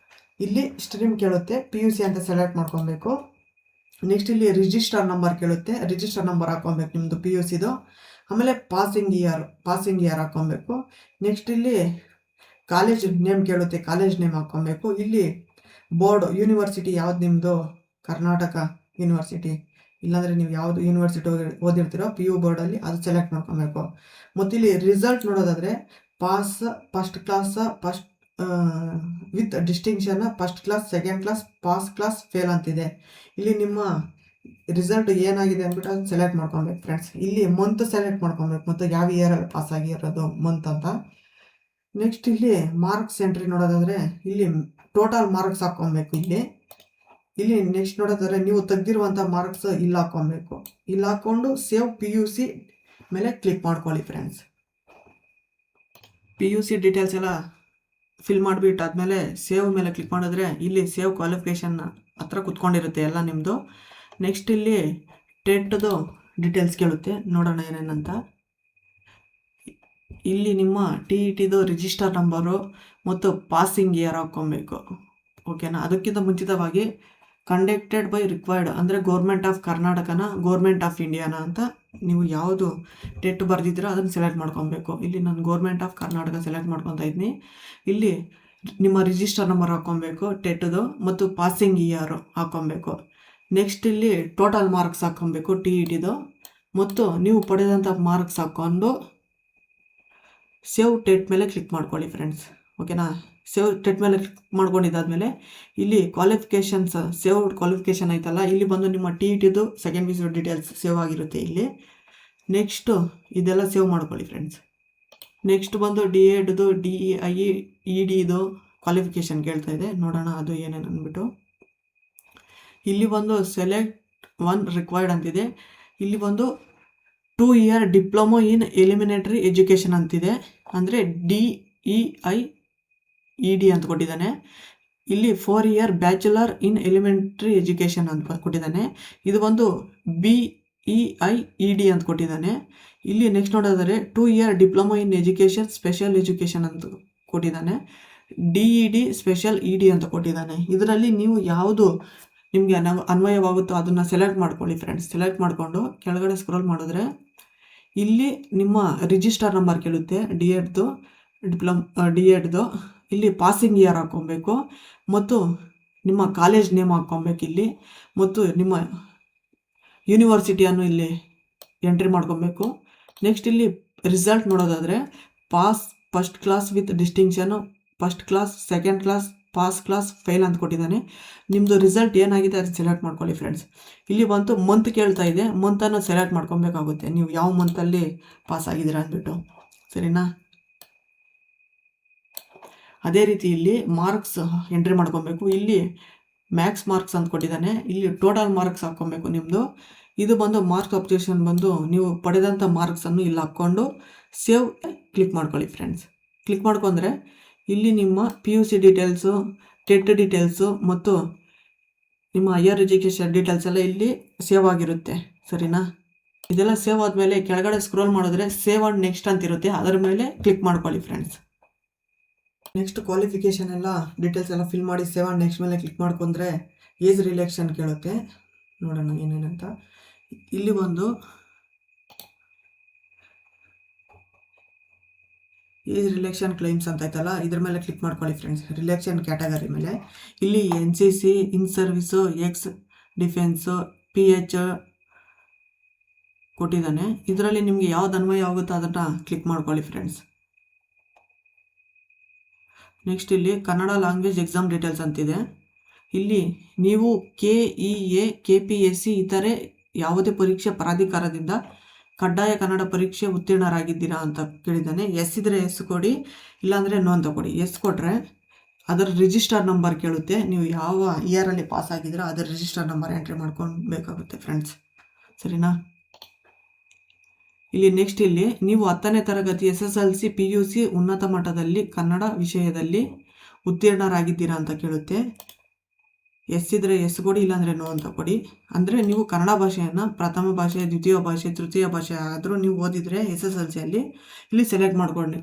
ಇಲ್ಲಿ ಸ್ಟ್ರೀಮ್ ಕೇಳುತ್ತೆ, PUC ಅಂತ ಸೆಲೆಕ್ಟ್ ಮಾಡ್ಕೊಬೇಕು. ನೆಕ್ಸ್ಟ್ ಇಲ್ಲಿ ರಿಜಿಸ್ಟರ್ ನಂಬರ್ ಕೇಳುತ್ತೆ, ರಿಜಿಸ್ಟರ್ ನಂಬರ್ ಹಾಕ್ಕೊಬೇಕು ನಿಮ್ಮದು PUCದು. ಆಮೇಲೆ ಪಾಸಿಂಗ್ ಇಯರ್ ಹಾಕ್ಕೊಬೇಕು. ನೆಕ್ಸ್ಟ್ ಇಲ್ಲಿ ಕಾಲೇಜ್ ನೇಮ್ ಕೇಳುತ್ತೆ, ಕಾಲೇಜ್ ನೇಮ್ ಹಾಕ್ಕೊಬೇಕು. ಇಲ್ಲಿ ಬೋರ್ಡ್ ಯೂನಿವರ್ಸಿಟಿ ಯಾವ್ದು ನಿಮ್ಮದು, ಕರ್ನಾಟಕ ಯೂನಿವರ್ಸಿಟಿ, ಇಲ್ಲಾಂದರೆ ನೀವು ಯಾವುದು ಯೂನಿವರ್ಸಿಟಿ ಓದಿರ್ತೀರೋ PU ಬೋರ್ಡಲ್ಲಿ ಅದು ಸೆಲೆಕ್ಟ್ ಮಾಡ್ಕೊಬೇಕು. ಮತ್ತು ಇಲ್ಲಿ ರಿಸಲ್ಟ್ ನೋಡೋದಾದರೆ pass, first class, first with distinction, first class, second class, pass class, fail ಅಂತಿದೆ. ಇಲ್ಲಿ ನಿಮ್ಮ ರಿಸಲ್ಟ್ ಏನಾಗಿದೆ ಅಂದ್ಬಿಟ್ಟು ಅದು ಸೆಲೆಕ್ಟ್ ಮಾಡ್ಕೊಬೇಕು ಫ್ರೆಂಡ್ಸ್. ಇಲ್ಲಿ ಮಂತ್ ಸೆಲೆಕ್ಟ್ ಮಾಡ್ಕೊಬೇಕು ಮತ್ತು ಯಾವ ಇಯರಲ್ಲಿ ಪಾಸ್ ಆಗಿರೋದು ಮಂತ್ ಅಂತ. ನೆಕ್ಸ್ಟ್ ಇಲ್ಲಿ ಮಾರ್ಕ್ಸ್ ಎಂಟ್ರಿ ನೋಡೋದಾದರೆ ಇಲ್ಲಿ ಟೋಟಲ್ ಮಾರ್ಕ್ಸ್ ಹಾಕ್ಕೊಬೇಕು. ಇಲ್ಲಿ ನೆಕ್ಸ್ಟ್ ನೋಡೋದಾದರೆ ನೀವು ತೆಗೆದಿರುವಂಥ ಮಾರ್ಕ್ಸ್ ಇಲ್ಲಿ ಹಾಕ್ಕೊಬೇಕು. ಇಲ್ಲಿ ಹಾಕ್ಕೊಂಡು ಸೇವ್ PUC ಮೇಲೆ ಕ್ಲಿಕ್ ಮಾಡ್ಕೊಳ್ಳಿ ಫ್ರೆಂಡ್ಸ್. PUC ಡೀಟೇಲ್ಸ್ ಎಲ್ಲ ಫಿಲ್ ಮಾಡಿಬಿಟ್ಟು ಆದಮೇಲೆ ಸೇವ್ ಮೇಲೆ ಕ್ಲಿಕ್ ಮಾಡಿದ್ರೆ ಇಲ್ಲಿ ಸೇವ್ ಕ್ವಾಲಿಫಿಕೇಷನ್ ಹತ್ರ ಕುತ್ಕೊಂಡಿರುತ್ತೆ ಎಲ್ಲ ನಿಮ್ಮದು. ನೆಕ್ಸ್ಟ್ ಇಲ್ಲಿ ಟೆಟ್ದು ಡೀಟೇಲ್ಸ್ ಕೇಳುತ್ತೆ, ನೋಡೋಣ ಏನೇನಂತ. ಇಲ್ಲಿ ನಿಮ್ಮ ಟಿ ಇ ಟಿದು ರಿಜಿಸ್ಟರ್ ನಂಬರು ಮತ್ತು ಪಾಸಿಂಗ್ ಇಯರ್ ಹಾಕ್ಕೊಬೇಕು. ಓಕೆನಾ? ಅದಕ್ಕಿಂತ ಮುಂಚಿತವಾಗಿ ಕಂಡಕ್ಟೆಡ್ ಬೈ ರಿಕ್ವೈರ್ಡ್ ಅಂದರೆ ಗೌರ್ಮೆಂಟ್ ಆಫ್ ಕರ್ನಾಟಕನ ಗೌರ್ಮೆಂಟ್ ಆಫ್ ಇಂಡಿಯಾನ ಅಂತ ನೀವು ಯಾವುದು ಟೆಟ್ ಬರೆದಿದ್ದೀರೋ ಅದನ್ನು ಸೆಲೆಕ್ಟ್ ಮಾಡ್ಕೊಬೇಕು. ಇಲ್ಲಿ ನಾನು ಗೌರ್ಮೆಂಟ್ ಆಫ್ ಕರ್ನಾಟಕ ಸೆಲೆಕ್ಟ್ ಮಾಡ್ಕೊತಾ ಇದ್ದೀನಿ. ಇಲ್ಲಿ ನಿಮ್ಮ ರಿಜಿಸ್ಟರ್ ನಂಬರ್ ಹಾಕ್ಕೊಬೇಕು ಟೆಟ್ದು ಮತ್ತು ಪಾಸಿಂಗ್ ಇಯರು ಹಾಕ್ಕೊಬೇಕು. ನೆಕ್ಸ್ಟ್ ಇಲ್ಲಿ ಟೋಟಲ್ ಮಾರ್ಕ್ಸ್ ಹಾಕ್ಕೊಬೇಕು ಟಿ ಇ ಟಿದು ಮತ್ತು ನೀವು ಪಡೆದಂಥ ಮಾರ್ಕ್ಸ್ ಹಾಕ್ಕೊಂಡು ಸೇವ್ ಟೆಟ್ ಮೇಲೆ ಕ್ಲಿಕ್ ಮಾಡ್ಕೊಳ್ಳಿ ಫ್ರೆಂಡ್ಸ್. ಓಕೆನಾ? ಸೇವ್ ಟೆಟ್ ಮೇಲೆ ಕ್ಲಿಕ್ ಮಾಡ್ಕೊಂಡಿದ್ದಾದಮೇಲೆ ಇಲ್ಲಿ ಕ್ವಾಲಿಫಿಕೇಷನ್ಸ್ ಸೇವ್ಡ್ ಕ್ವಾಲಿಫಿಕೇಷನ್ ಐತಲ್ಲ, ಇಲ್ಲಿ ಬಂದು ನಿಮ್ಮ ಟಿ ಇ ಟಿದು second P U C details save ಆಗಿರುತ್ತೆ ಇಲ್ಲಿ. ನೆಕ್ಸ್ಟು ಇದೆಲ್ಲ ಸೇವ್ ಮಾಡ್ಕೊಳ್ಳಿ ಫ್ರೆಂಡ್ಸ್. ನೆಕ್ಸ್ಟ್ ಬಂದು ಡಿ ಎಡ್ದು DEI EDದು ಕ್ವಾಲಿಫಿಕೇಷನ್ ಕೇಳ್ತಾ ಇದೆ, ನೋಡೋಣ ಅದು ಏನೇನು ಅಂದ್ಬಿಟ್ಟು. ಇಲ್ಲಿ ಬಂದು ಸೆಲೆಕ್ಟ್ ಒನ್ ರಿಕ್ವೈರ್ಡ್ ಅಂತಿದೆ. ಇಲ್ಲಿ ಬಂದು 2 year ಡಿಪ್ಲೊಮೊ ಇನ್ ಎಲಿಮಿನೇಟರಿ ಎಜುಕೇಷನ್ ಅಂತಿದೆ, ಅಂದರೆ DEI ED ಅಂತ ಕೊಟ್ಟಿದ್ದಾನೆ. ಇಲ್ಲಿ 4 year bachelor in elementary education ಅಂತ ಕೊಟ್ಟಿದ್ದಾನೆ. ಇದು ಬಂದು BEI ED ಅಂತ ಕೊಟ್ಟಿದ್ದಾನೆ. ಇಲ್ಲಿ ನೆಕ್ಸ್ಟ್ ನೋಡೋದಾದರೆ 2 year diploma in education special education ಅಂತ ಕೊಟ್ಟಿದ್ದಾನೆ. DED ಸ್ಪೆಷಲ್ ED ಅಂತ ಕೊಟ್ಟಿದ್ದಾನೆ. ಇದರಲ್ಲಿ ನೀವು ಯಾವುದು ನಿಮಗೆ ಅನ್ವಯವಾಗುತ್ತೋ ಅದನ್ನು ಸೆಲೆಕ್ಟ್ ಮಾಡ್ಕೊಳ್ಳಿ ಫ್ರೆಂಡ್ಸ್. ಸೆಲೆಕ್ಟ್ ಮಾಡಿಕೊಂಡು ಕೆಳಗಡೆ ಸ್ಕ್ರೋಲ್ ಮಾಡಿದ್ರೆ ಇಲ್ಲಿ ನಿಮ್ಮ ರಿಜಿಸ್ಟರ್ ನಂಬರ್ ಕೇಳುತ್ತೆ ಡಿ ಎಡ್ದು. ಇಲ್ಲಿ ಪಾಸಿಂಗ್ ಇಯರ್ ಹಾಕ್ಕೊಬೇಕು ಮತ್ತು ನಿಮ್ಮ ಕಾಲೇಜ್ ನೇಮ್ ಹಾಕ್ಕೊಬೇಕು ಇಲ್ಲಿ, ಮತ್ತು ನಿಮ್ಮ ಯೂನಿವರ್ಸಿಟಿಯನ್ನು ಇಲ್ಲಿ ಎಂಟ್ರಿ ಮಾಡ್ಕೊಬೇಕು. ನೆಕ್ಸ್ಟ್ ಇಲ್ಲಿ ರಿಸಲ್ಟ್ ನೋಡೋದಾದರೆ first class with distinction, first class, second class, pass class, fail ಅಂತ ಕೊಟ್ಟಿದ್ದಾನೆ. ನಿಮ್ಮದು ರಿಸಲ್ಟ್ ಏನಾಗಿದೆ ಅದು ಸೆಲೆಕ್ಟ್ ಮಾಡ್ಕೊಳ್ಳಿ ಫ್ರೆಂಡ್ಸ್. ಇಲ್ಲಿ ಬಂತು ಮಂತ್ ಕೇಳ್ತಾ ಇದೆ, ಮಂತನ್ನು ಸೆಲೆಕ್ಟ್ ಮಾಡ್ಕೊಬೇಕಾಗುತ್ತೆ ನೀವು ಯಾವ ಮಂತಲ್ಲಿ ಪಾಸ್ ಆಗಿದ್ದೀರಾ ಅಂದ್ಬಿಟ್ಟು, ಸರಿನಾ? ಅದೇ ರೀತಿ ಇಲ್ಲಿ ಮಾರ್ಕ್ಸ್ ಎಂಟ್ರಿ ಮಾಡ್ಕೊಬೇಕು. ಇಲ್ಲಿ ಮ್ಯಾಕ್ಸ್ ಮಾರ್ಕ್ಸ್ ಅಂತ ಕೊಟ್ಟಿದ್ದಾನೆ. ಇಲ್ಲಿ ಟೋಟಲ್ ಮಾರ್ಕ್ಸ್ ಹಾಕ್ಕೊಬೇಕು ನಿಮ್ಮದು. ಇದು ಬಂದು ಮಾರ್ಕ್ಸ್ ಅಬ್ಜೆಕ್ಷನ್ ಬಂದು ನೀವು ಪಡೆದಂಥ ಮಾರ್ಕ್ಸನ್ನು ಇಲ್ಲಿ ಹಾಕ್ಕೊಂಡು ಸೇವ್ ಕ್ಲಿಕ್ ಮಾಡ್ಕೊಳ್ಳಿ ಫ್ರೆಂಡ್ಸ್. ಕ್ಲಿಕ್ ಮಾಡ್ಕೊಂಡ್ರೆ ಇಲ್ಲಿ ನಿಮ್ಮ PUC ಡೀಟೇಲ್ಸು, ಟೆಟ್ ಡೀಟೇಲ್ಸು ಮತ್ತು ನಿಮ್ಮ ಹೈಯರ್ ಎಜುಕೇಷನ್ ಡೀಟೇಲ್ಸ್ ಎಲ್ಲ ಇಲ್ಲಿ ಸೇವ್ ಆಗಿರುತ್ತೆ, ಸರಿನಾ? ಇದೆಲ್ಲ ಸೇವ್ ಆದಮೇಲೆ ಕೆಳಗಡೆ ಸ್ಕ್ರೋಲ್ ಮಾಡಿದ್ರೆ ಸೇವ್ ಆ್ಯಂಡ್ ನೆಕ್ಸ್ಟ್ ಅಂತಿರುತ್ತೆ, ಅದರ ಮೇಲೆ ಕ್ಲಿಕ್ ಮಾಡ್ಕೊಳ್ಳಿ ಫ್ರೆಂಡ್ಸ್. ನೆಕ್ಸ್ಟ್ ಕ್ವಾಲಿಫಿಕೇಷನ್ ಎಲ್ಲ ಡೀಟೇಲ್ಸ್ ಎಲ್ಲ ಫಿಲ್ ಮಾಡಿ ಸೇವ್ ಆ್ಯಂಡ್ ನೆಕ್ಸ್ಟ್ ಮೇಲೆ ಕ್ಲಿಕ್ ಮಾಡ್ಕೊಂಡ್ರೆ ಏಜ್ ರಿಲ್ಯಾಕ್ಸೇಷನ್ ಕೇಳುತ್ತೆ, ನೋಡೋಣ ಏನೇನಂತ. ಇಲ್ಲಿ ಬಂದು ಏಜ್ ರಿಲ್ಯಾಕ್ಸೇಷನ್ ಕ್ಲೈಮ್ಸ್ ಅಂತ ಐತಲ್ಲ, ಇದ್ರ ಮೇಲೆ ಕ್ಲಿಕ್ ಮಾಡ್ಕೊಳ್ಳಿ ಫ್ರೆಂಡ್ಸ್. ರಿಲ್ಯಾಕ್ಸೇಷನ್ ಕ್ಯಾಟಗರಿ ಮೇಲೆ ಇಲ್ಲಿ NCC, ಇನ್ ಸರ್ವಿಸು, ಎಕ್ಸ್ ಡಿಫೆನ್ಸು, PH ಕೊಟ್ಟಿದ್ದಾನೆ. ಇದರಲ್ಲಿ ನಿಮಗೆ ಯಾವ್ದು ಅನ್ವಯ ಆಗುತ್ತೋ ಅದನ್ನು ಕ್ಲಿಕ್ ಮಾಡ್ಕೊಳ್ಳಿ ಫ್ರೆಂಡ್ಸ್. ನೆಕ್ಸ್ಟ್ ಇಲ್ಲಿ ಕನ್ನಡ ಲ್ಯಾಂಗ್ವೇಜ್ ಎಕ್ಸಾಮ್ ಡೀಟೇಲ್ಸ್ ಅಂತಿದೆ. ಇಲ್ಲಿ ನೀವು KEA, KPSC ಇತರೆ ಯಾವುದೇ ಪರೀಕ್ಷೆ ಪ್ರಾಧಿಕಾರದಿಂದ ಕಡ್ಡಾಯ ಕನ್ನಡ ಪರೀಕ್ಷೆ ಉತ್ತೀರ್ಣರಾಗಿದ್ದೀರಾ ಅಂತ ಕೇಳಿದ್ದಾನೆ. ಎಸ್ ಇದ್ದರೆ ಎಸ್ ಕೊಡಿ, ಇಲ್ಲಾಂದರೆ ನೋ ಅಂತ ಕೊಡಿ. ಎಸ್ ಕೊಟ್ಟರೆ ಅದರ ರಿಜಿಸ್ಟರ್ ನಂಬರ್ ಕೇಳುತ್ತೆ, ನೀವು ಯಾವ ಇಯರಲ್ಲಿ ಪಾಸ್ ಆಗಿದ್ದೀರಾ ಅದರ ರಿಜಿಸ್ಟರ್ ನಂಬರ್ ಎಂಟ್ರಿ ಮಾಡ್ಕೊಳ್ಬೇಕಾಗುತ್ತೆ ಫ್ರೆಂಡ್ಸ್, ಸರಿನಾ? ಇಲ್ಲಿ ನೆಕ್ಸ್ಟ್ ಇಲ್ಲಿ ನೀವು 10ನೇ ತರಗತಿ SSLC PUC ಉನ್ನತ ಮಟ್ಟದಲ್ಲಿ ಕನ್ನಡ ವಿಷಯದಲ್ಲಿ ಉತ್ತೀರ್ಣರಾಗಿದ್ದೀರಾ ಅಂತ ಕೇಳುತ್ತೆ. ಎಸ್ ಇದ್ದರೆ ಎಸ್ ಕೊಡಿ, ಇಲ್ಲಾಂದರೆ ನೋ ಅಂತ ಕೊಡಿ. ಅಂದರೆ ನೀವು ಕನ್ನಡ ಭಾಷೆಯನ್ನು ಪ್ರಥಮ ಭಾಷೆ, ದ್ವಿತೀಯ ಭಾಷೆ, ತೃತೀಯ ಭಾಷೆ ಆದರೂ ನೀವು ಓದಿದರೆ SSLCಯಲ್ಲಿ ಇಲ್ಲಿ ಸೆಲೆಕ್ಟ್ ಮಾಡ್ಕೊಳ್ಳಿ.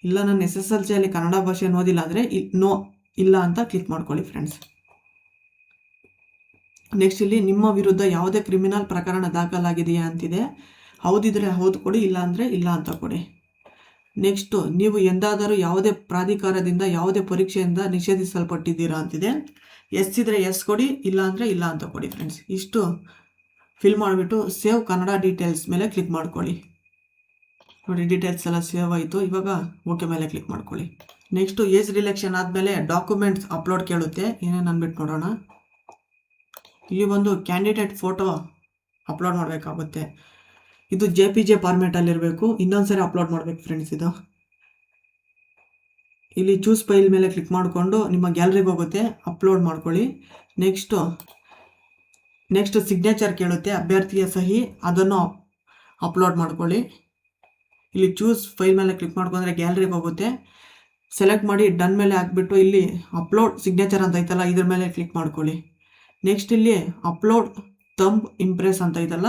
ಇಲ್ಲ ನಾನು SSLCಯಲ್ಲಿ ಕನ್ನಡ ಭಾಷೆಯನ್ನು ಓದಿಲ್ಲ ಅಂದರೆ ನೋ ಇಲ್ಲ ಅಂತ ಕ್ಲಿಕ್ ಮಾಡ್ಕೊಳ್ಳಿ ಫ್ರೆಂಡ್ಸ್. ನೆಕ್ಸ್ಟ್ ಇಲ್ಲಿ ನಿಮ್ಮ ವಿರುದ್ಧ ಯಾವುದೇ ಕ್ರಿಮಿನಲ್ ಪ್ರಕರಣ ದಾಖಲಾಗಿದೆಯಾ ಅಂತಿದೆ. ಹೌದಿದ್ರೆ ಹೌದು ಕೊಡಿ, ಇಲ್ಲ ಅಂದರೆ ಇಲ್ಲ ಅಂತ ಕೊಡಿ. ನೆಕ್ಸ್ಟು ನೀವು ಎಂದಾದರೂ ಯಾವುದೇ ಪ್ರಾಧಿಕಾರದಿಂದ ಯಾವುದೇ ಪರೀಕ್ಷೆಯಿಂದ ನಿಷೇಧಿಸಲ್ಪಟ್ಟಿದ್ದೀರಾ ಅಂತಿದೆ. ಎಸ್ ಇದ್ದರೆ ಎಸ್ ಕೊಡಿ, ಇಲ್ಲ ಅಂದರೆ ಇಲ್ಲ ಅಂತ ಕೊಡಿ ಫ್ರೆಂಡ್ಸ್. ಇಷ್ಟು ಫಿಲ್ ಮಾಡಿಬಿಟ್ಟು ಸೇವ್ ಕನ್ನಡ ಡೀಟೇಲ್ಸ್ ಮೇಲೆ ಕ್ಲಿಕ್ ಮಾಡ್ಕೊಳ್ಳಿ. ನೋಡಿ ಡೀಟೇಲ್ಸ್ ಎಲ್ಲ ಸೇವ್ ಆಯಿತು. ಇವಾಗ ಓಕೆ ಮೇಲೆ ಕ್ಲಿಕ್ ಮಾಡ್ಕೊಳ್ಳಿ. ನೆಕ್ಸ್ಟು ಏಜ್ ರಿಲ್ಯಾಕ್ಸೇಷನ್ ಆದಮೇಲೆ ಡಾಕ್ಯುಮೆಂಟ್ಸ್ ಅಪ್ಲೋಡ್ ಕೇಳುತ್ತೆ, ಏನೇನು ಅಂದ್ಬಿಟ್ಟು ನೋಡೋಣ. ಇಲ್ಲಿ ಒಂದು ಕ್ಯಾಂಡಿಡೇಟ್ ಫೋಟೋ ಅಪ್ಲೋಡ್ ಮಾಡಬೇಕಾಗುತ್ತೆ. ಇದು JPG ಫಾರ್ಮ್ಯಾಟಲ್ಲಿ ಇರಬೇಕು. ಇನ್ನೊಂದ್ಸರಿ ಅಪ್ಲೋಡ್ ಮಾಡಬೇಕು ಫ್ರೆಂಡ್ಸ್. ಇದು ಇಲ್ಲಿ ಚೂಸ್ ಫೈಲ್ ಮೇಲೆ ಕ್ಲಿಕ್ ಮಾಡಿಕೊಂಡು ನಿಮ್ಮ ಗ್ಯಾಲರಿಗೆ ಹೋಗುತ್ತೆ, ಅಪ್ಲೋಡ್ ಮಾಡ್ಕೊಳ್ಳಿ. ನೆಕ್ಸ್ಟ್ ಸಿಗ್ನೇಚರ್ ಕೇಳುತ್ತೆ, ಅಭ್ಯರ್ಥಿಯ ಸಹಿ, ಅದನ್ನು ಅಪ್ಲೋಡ್ ಮಾಡ್ಕೊಳ್ಳಿ. ಇಲ್ಲಿ ಚೂಸ್ ಫೈಲ್ ಮೇಲೆ ಕ್ಲಿಕ್ ಮಾಡ್ಕೊಂಡ್ರೆ ಗ್ಯಾಲರಿಗೆ ಹೋಗುತ್ತೆ, ಸೆಲೆಕ್ಟ್ ಮಾಡಿ ಡನ್ ಮೇಲೆ ಹಾಕ್ಬಿಟ್ಟು ಇಲ್ಲಿ ಅಪ್ಲೋಡ್ ಸಿಗ್ನೇಚರ್ ಅಂತ ಐತಲ್ಲ ಇದ್ರ ಮೇಲೆ ಕ್ಲಿಕ್ ಮಾಡ್ಕೊಳ್ಳಿ. ನೆಕ್ಸ್ಟ್ ಇಲ್ಲಿ ಅಪ್ಲೋಡ್ ತಂಬ್ ಇಂಪ್ರೆಸ್ ಅಂತ ಇದಲ್ಲ,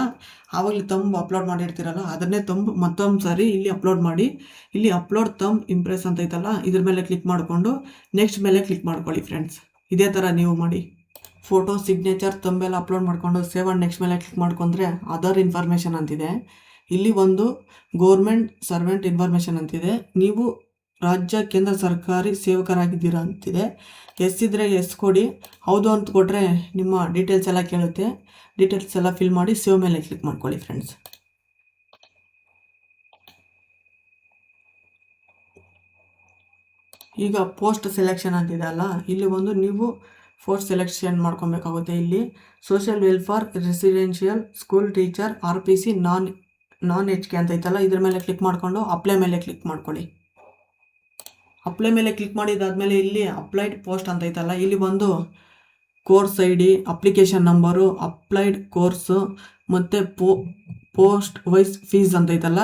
ಆವಾಗಲೇ ತಂಬ್ ಅಪ್ಲೋಡ್ ಮಾಡಿರ್ತೀರಲ್ಲ ಅದನ್ನೇ ತಂಬ್ ಮತ್ತೊಂದು ಸಾರಿ ಇಲ್ಲಿ ಅಪ್ಲೋಡ್ ಮಾಡಿ. ಇಲ್ಲಿ ಅಪ್ಲೋಡ್ ತಂಬ್ ಇಂಪ್ರೆಸ್ ಅಂತ ಐತಲ್ಲ ಇದ್ರ ಮೇಲೆ ಕ್ಲಿಕ್ ಮಾಡಿಕೊಂಡು ನೆಕ್ಸ್ಟ್ ಮೇಲೆ ಕ್ಲಿಕ್ ಮಾಡ್ಕೊಳ್ಳಿ ಫ್ರೆಂಡ್ಸ್. ಇದೇ ಥರ ನೀವು ಮಾಡಿ. ಫೋಟೋ, ಸಿಗ್ನೇಚರ್, ತಂಬೆಲ್ಲ ಅಪ್ಲೋಡ್ ಮಾಡಿಕೊಂಡು ಸೇವ್ ಆ್ಯಂಡ್ ನೆಕ್ಸ್ಟ್ ಮೇಲೆ ಕ್ಲಿಕ್ ಮಾಡ್ಕೊಂಡ್ರೆ ಅದರ್ ಇನ್ಫಾರ್ಮೇಷನ್ ಅಂತಿದೆ. ಇಲ್ಲಿ ಒಂದು ಗೌರ್ಮೆಂಟ್ ಸರ್ವೆಂಟ್ ಇನ್ಫಾರ್ಮೇಷನ್ ಅಂತಿದೆ. ನೀವು ರಾಜ್ಯ ಕೇಂದ್ರ ಸರ್ಕಾರಿ ಸೇವಕರಾಗಿದ್ದೀರಾ ಅಂತಿದೆ. ಎಸ್ ಇದ್ದರೆ ಎಸ್ ಕೊಡಿ, ಹೌದು ಅಂತ ಕೊಟ್ಟರೆ ನಿಮ್ಮ ಡೀಟೇಲ್ಸ್ ಎಲ್ಲ ಕೇಳುತ್ತೆ. ಡೀಟೇಲ್ಸ್ ಎಲ್ಲ ಫಿಲ್ ಮಾಡಿ ಸೇವ್ ಮೇಲೆ ಕ್ಲಿಕ್ ಮಾಡ್ಕೊಳ್ಳಿ ಫ್ರೆಂಡ್ಸ್. ಈಗ ಪೋಸ್ಟ್ ಸೆಲೆಕ್ಷನ್ ಅಂತಿದೆ ಅಲ್ಲ, ಇಲ್ಲಿ ಒಂದು ನೀವು ಪೋಸ್ಟ್ ಸೆಲೆಕ್ಷನ್ ಮಾಡ್ಕೊಬೇಕಾಗುತ್ತೆ. ಇಲ್ಲಿ social welfare residential school teacher RPC non HK ಅಂತ ಐತಲ್ಲ ಇದ್ರ ಮೇಲೆ ಕ್ಲಿಕ್ ಮಾಡಿಕೊಂಡು ಅಪ್ಲೈ ಮೇಲೆ ಕ್ಲಿಕ್ ಮಾಡ್ಕೊಳ್ಳಿ. ಅಪ್ಲೈ ಮೇಲೆ ಕ್ಲಿಕ್ ಮಾಡಿದಾದ್ಮೇಲೆ ಇಲ್ಲಿ ಅಪ್ಲೈಡ್ ಪೋಸ್ಟ್ ಅಂತ ಐತಲ್ಲ ಇಲ್ಲಿ ಒಂದು course ID, application number, applied course ಮತ್ತು ಪೋಸ್ಟ್ ವೈಸ್ ಫೀಸ್ ಅಂತ ಐತಲ್ಲ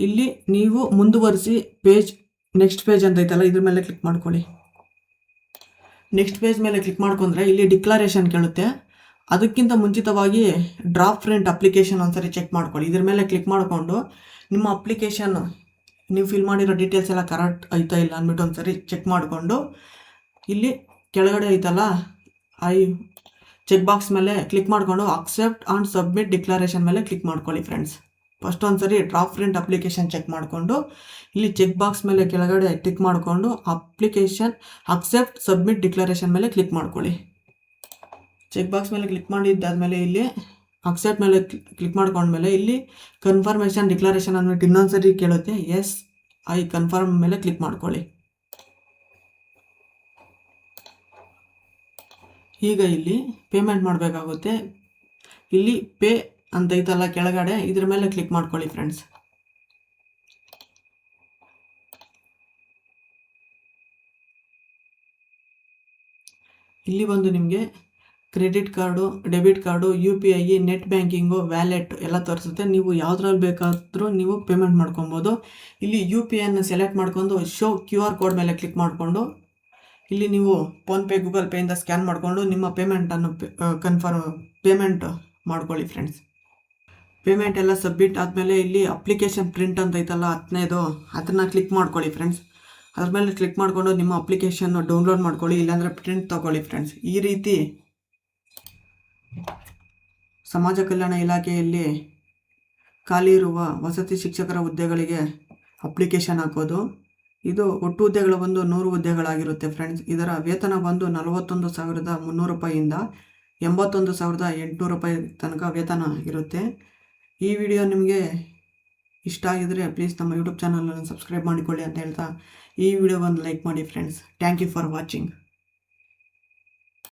ಇಲ್ಲಿ ನೀವು ಮುಂದುವರಿಸಿ ನೆಕ್ಸ್ಟ್ ಪೇಜ್ ಅಂತ ಐತಲ್ಲ ಇದ್ರ ಮೇಲೆ ಕ್ಲಿಕ್ ಮಾಡ್ಕೊಳ್ಳಿ. ನೆಕ್ಸ್ಟ್ ಪೇಜ್ ಮೇಲೆ ಕ್ಲಿಕ್ ಮಾಡ್ಕೊಂಡ್ರೆ ಇಲ್ಲಿ ಡಿಕ್ಲರೇಷನ್ ಕೇಳುತ್ತೆ. ಅದಕ್ಕಿಂತ ಮುಂಚಿತವಾಗಿ ಡ್ರಾಫ್ಟ್ ಪ್ರಿಂಟ್ ಅಪ್ಲಿಕೇಶನ್ ಒಂದ್ಸರಿ ಚೆಕ್ ಮಾಡ್ಕೊಳ್ಳಿ. ಇದ್ರ ಮೇಲೆ ಕ್ಲಿಕ್ ಮಾಡಿಕೊಂಡು ನಿಮ್ಮ ಅಪ್ಲಿಕೇಶನ್ ನೀವು ಫಿಲ್ ಮಾಡಿರೋ ಡೀಟೇಲ್ಸ್ ಎಲ್ಲ ಕರೆಕ್ಟ್ ಐತಾ ಇಲ್ಲ ಅಂದ್ಬಿಟ್ಟು ಒಂದ್ಸರಿ ಚೆಕ್ ಮಾಡಿಕೊಂಡು ಇಲ್ಲಿ ಕೆಳಗಡೆ ಐತಲ್ಲ ಚೆಕ್ ಬಾಕ್ಸ್ ಮೇಲೆ ಕ್ಲಿಕ್ ಮಾಡಿಕೊಂಡು ಅಕ್ಸೆಪ್ಟ್ ಆ್ಯಂಡ್ ಸಬ್ಮಿಟ್ ಡಿಕ್ಲರೇಷನ್ ಮೇಲೆ ಕ್ಲಿಕ್ ಮಾಡ್ಕೊಳ್ಳಿ ಫ್ರೆಂಡ್ಸ್. ಫಸ್ಟ್ ಒಂದ್ಸರಿ ಡ್ರಾಫ್ಟ್ ಪ್ರಿಂಟ್ ಅಪ್ಲಿಕೇಶನ್ ಚೆಕ್ ಮಾಡಿಕೊಂಡು ಇಲ್ಲಿ ಚೆಕ್ ಬಾಕ್ಸ್ ಮೇಲೆ ಕೆಳಗಡೆ ಟಿಕ್ ಮಾಡಿಕೊಂಡು ಅಪ್ಲಿಕೇಶನ್ ಅಕ್ಸೆಪ್ಟ್ ಸಬ್ಮಿಟ್ ಡಿಕ್ಲರೇಷನ್ ಮೇಲೆ ಕ್ಲಿಕ್ ಮಾಡ್ಕೊಳ್ಳಿ. ಚೆಕ್ ಬಾಕ್ಸ್ ಮೇಲೆ ಕ್ಲಿಕ್ ಮಾಡಿದ್ದಾದಮೇಲೆ ಇಲ್ಲಿ ಅಕ್ಸೆಪ್ಟ್ ಮೇಲೆ ಕ್ಲಿಕ್ ಮಾಡ್ಕೊಂಡ್ಮೇಲೆ ಇಲ್ಲಿ ಕನ್ಫರ್ಮೇಷನ್ ಡಿಕ್ಲರೇಷನ್ ಅಂದ್ಬಿಟ್ಟು ಇನ್ನೊಂದ್ಸರಿ ಕೇಳುತ್ತೆ. ಎಸ್ ಐ ಕನ್ಫರ್ಮ್ ಮೇಲೆ ಕ್ಲಿಕ್ ಮಾಡ್ಕೊಳ್ಳಿ. ಈಗ ಇಲ್ಲಿ ಪೇಮೆಂಟ್ ಮಾಡಬೇಕಾಗುತ್ತೆ. ಇಲ್ಲಿ ಪೇ ಅಂತ ಐತಲ್ಲ ಕೆಳಗಡೆ ಇದ್ರ ಮೇಲೆ ಕ್ಲಿಕ್ ಮಾಡ್ಕೊಳ್ಳಿ ಫ್ರೆಂಡ್ಸ್. ಇಲ್ಲಿ ಬಂದು ನಿಮಗೆ credit card, debit card, UPI, net banking, wallet ಎಲ್ಲ ತೋರಿಸುತ್ತೆ. ನೀವು ಯಾವುದ್ರಲ್ಲಿ ಬೇಕಾದರೂ ನೀವು ಪೇಮೆಂಟ್ ಮಾಡ್ಕೊಬೋದು. ಇಲ್ಲಿ UPIನ ಸೆಲೆಕ್ಟ್ ಮಾಡ್ಕೊಂಡು ಶೋ QR ಕೋಡ್ ಮೇಲೆ ಕ್ಲಿಕ್ ಮಾಡಿಕೊಂಡು ಇಲ್ಲಿ ನೀವು ಫೋನ್ಪೇ, ಗೂಗಲ್ ಪೇಯಿಂದ ಸ್ಕ್ಯಾನ್ ಮಾಡಿಕೊಂಡು ನಿಮ್ಮ ಪೇಮೆಂಟನ್ನು ಪೇಮೆಂಟ್ ಮಾಡ್ಕೊಳ್ಳಿ ಫ್ರೆಂಡ್ಸ್. ಪೇಮೆಂಟ್ ಎಲ್ಲ ಸಬ್ಮಿಟ್ ಆದಮೇಲೆ ಇಲ್ಲಿ ಅಪ್ಲಿಕೇಶನ್ ಪ್ರಿಂಟ್ ಅಂತ ಐತಲ್ಲ ಅದನ್ನು ಕ್ಲಿಕ್ ಮಾಡ್ಕೊಳ್ಳಿ ಫ್ರೆಂಡ್ಸ್. ಅದ್ರ ಮೇಲೆ ಕ್ಲಿಕ್ ಮಾಡಿಕೊಂಡು ನಿಮ್ಮ ಅಪ್ಲಿಕೇಶನ್ನು ಡೌನ್ಲೋಡ್ ಮಾಡ್ಕೊಳ್ಳಿ, ಇಲ್ಲಾಂದರೆ ಪ್ರಿಂಟ್ ತೊಗೊಳ್ಳಿ ಫ್ರೆಂಡ್ಸ್. ಈ ರೀತಿ ಸಮಾಜ ಕಲ್ಯಾಣ ಇಲಾಖೆಯಲ್ಲಿ ಖಾಲಿ ಇರುವ ವಸತಿ ಶಿಕ್ಷಕರ ಹುದ್ದೆಗಳಿಗೆ ಅಪ್ಲಿಕೇಶನ್ ಹಾಕೋದು. ಇದು ಒಟ್ಟು ಹುದ್ದೆಗಳು ಬಂದು 100 ಹುದ್ದೆಗಳಾಗಿರುತ್ತೆ ಫ್ರೆಂಡ್ಸ್. ಇದರ ವೇತನ ಬಂದು 41,300 ರೂಪಾಯಿಯಿಂದ 81,800 ರೂಪಾಯಿ ತನಕ ವೇತನ ಇರುತ್ತೆ. ಈ ವಿಡಿಯೋ ನಿಮಗೆ ಇಷ್ಟ ಆಗಿದರೆ ಪ್ಲೀಸ್ ನಮ್ಮ ಯೂಟ್ಯೂಬ್ ಚಾನಲನ್ನು ಸಬ್ಸ್ಕ್ರೈಬ್ ಮಾಡಿಕೊಳ್ಳಿ ಅಂತ ಹೇಳ್ತಾ ಈ ವಿಡಿಯೋ ಒಂದು ಲೈಕ್ ಮಾಡಿ friends. Thank you for watching.